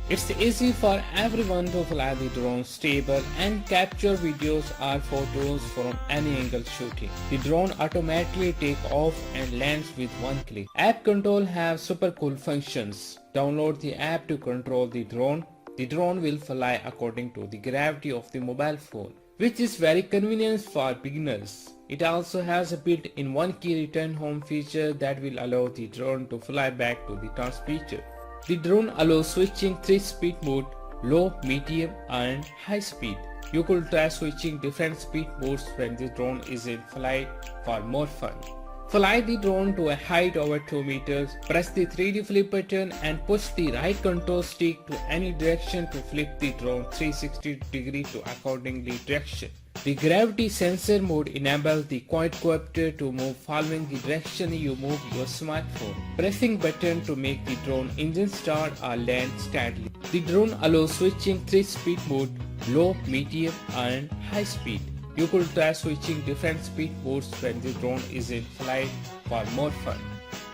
It's easy for everyone to fly the drone stable and capture videos or photos from any angle shooting. The drone automatically takes off and lands with one click. App control have super cool functions. Download the app to control the drone. The drone will fly according to the gravity of the mobile phone, which is very convenient for beginners. It also has a built-in one-key return home feature that will allow the drone to fly back to the transmitter. The drone allows switching 3-speed mode, low, medium and high speed. You could try switching different speed modes when the drone is in flight for more fun. Fly the drone to a height over 2 meters, press the 3D flip button and push the right control stick to any direction to flip the drone 360 degrees to accordingly direction. The gravity sensor mode enables the quadcopter to move following the direction you move your smartphone. Pressing button to make the drone engine start or land steadily. The drone allows switching 3-speed mode, low, medium and high speed. You could try switching different speed modes when the drone is in flight for more fun,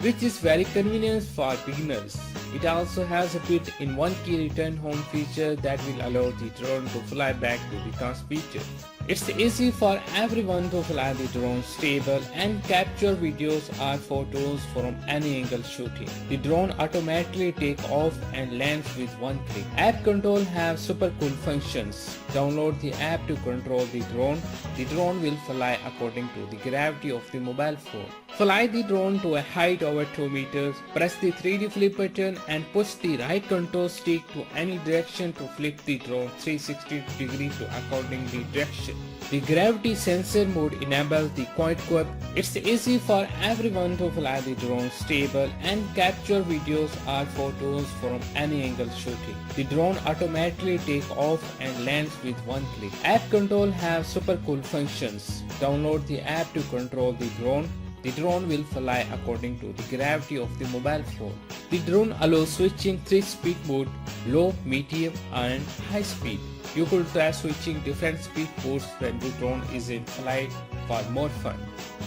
which is very convenient for beginners. It also has a built-in one-key return home feature that will allow the drone to fly back to the transmitter. It's easy for everyone to fly the drone stable and capture videos or photos from any angle shooting. The drone automatically takes off and lands with one click. App control have super cool functions. Download the app to control the drone. The drone will fly according to the gravity of the mobile phone. Fly the drone to a height over 2 meters, press the 3D flip button and push the right control stick to any direction to flip the drone 360 degrees to accordingly direction. The gravity sensor mode enables the quadcopter. It's easy for everyone to fly the drone stable and capture videos or photos from any angle shooting. The drone automatically takes off and lands with one click. App control have super cool functions. Download the app to control the drone. The drone will fly according to the gravity of the mobile phone. The drone allows switching 3-speed mode, low, medium and high speed. You could try switching different speed modes when the drone is in flight for more fun,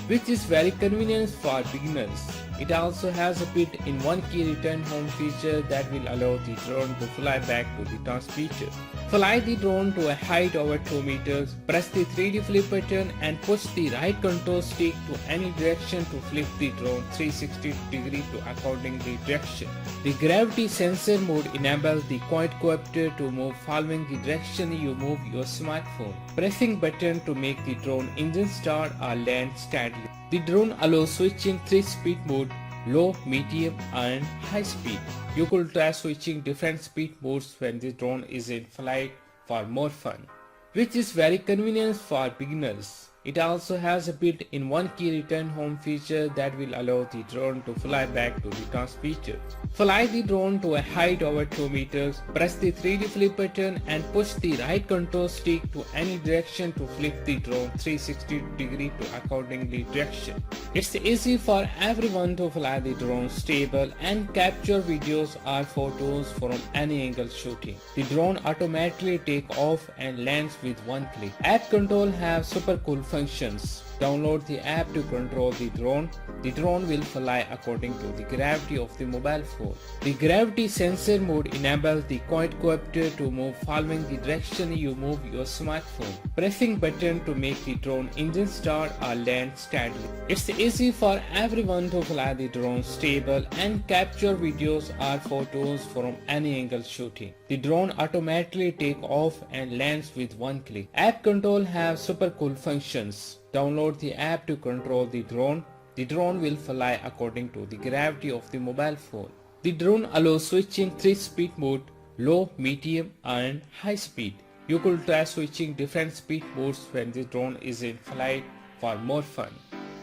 which is very convenient for beginners. It also has a built-in one-key return home feature that will allow the drone to fly back to the transmitter. Fly the drone to a height over 2 meters, press the 3D flip button and push the right control stick to any direction to flip the drone 360 degrees to accordingly direction. The gravity sensor mode enables the quadcopter to move following the direction you move your smartphone. Pressing button to make the drone engine start or land steadily. The drone allows switching 3-speed mode, low, medium and high speed. You could try switching different speed modes when the drone is in flight for more fun, which is very convenient for beginners. It also has a built-in one-key return home feature that will allow the drone to fly back to the transmitter. Fly the drone to a height over 2 meters, press the 3D flip button and push the right control stick to any direction to flip the drone 360 degrees to accordingly direction. It's easy for everyone to fly the drone stable and capture videos or photos from any angle shooting. The drone automatically takes off and lands with one click. App control have super cool functions. Download the app to control the drone. The drone will fly according to the gravity of the mobile phone. The gravity sensor mode enables the quadcopter to move following the direction you move your smartphone. Pressing button to make the drone engine start or land steadily. It's easy for everyone to fly the drone stable and capture videos or photos from any angle shooting. The drone automatically takes off and lands with one click. App control have super cool functions. Download the app to control the drone. The drone will fly according to the gravity of the mobile phone. The drone allows switching 3-speed mode, low, medium and high speed. You could try switching different speed modes when the drone is in flight for more fun,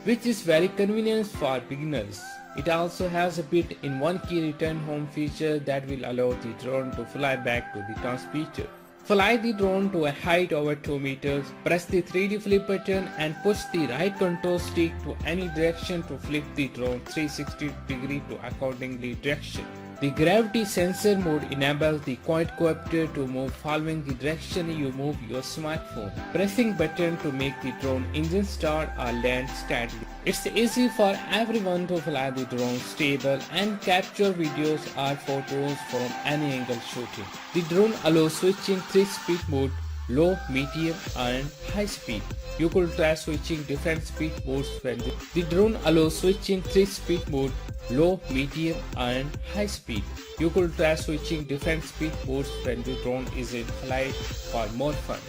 which is very convenient for beginners. It also has a built-in one-key return home feature that will allow the drone to fly back to the transmitter. Fly the drone to a height over 2 meters, press the 3D flip button and push the right control stick to any direction to flip the drone 360 degrees to accordingly direction. The gravity sensor mode enables the quadcopter to move following the direction you move your smartphone. Pressing button to make the drone engine start or land steadily. It's easy for everyone to fly the drone stable and capture videos or photos from any angle shooting. The drone allows switching 3-speed mode: low, medium and high speed. You could try switching different speed modes when the drone allows switching 3-speed mode: low, medium and high speed. You could try switching different speed modes when the drone is in flight for more fun.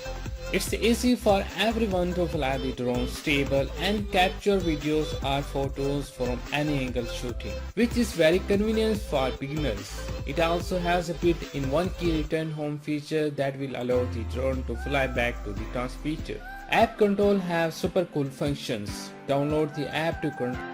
It's easy for everyone to fly the drone stable and capture videos or photos from any angle shooting, which is very convenient for beginners. It also has a built-in one-key return home feature that will allow the drone to fly back to the transmitter. App control have super cool functions. Download the app to control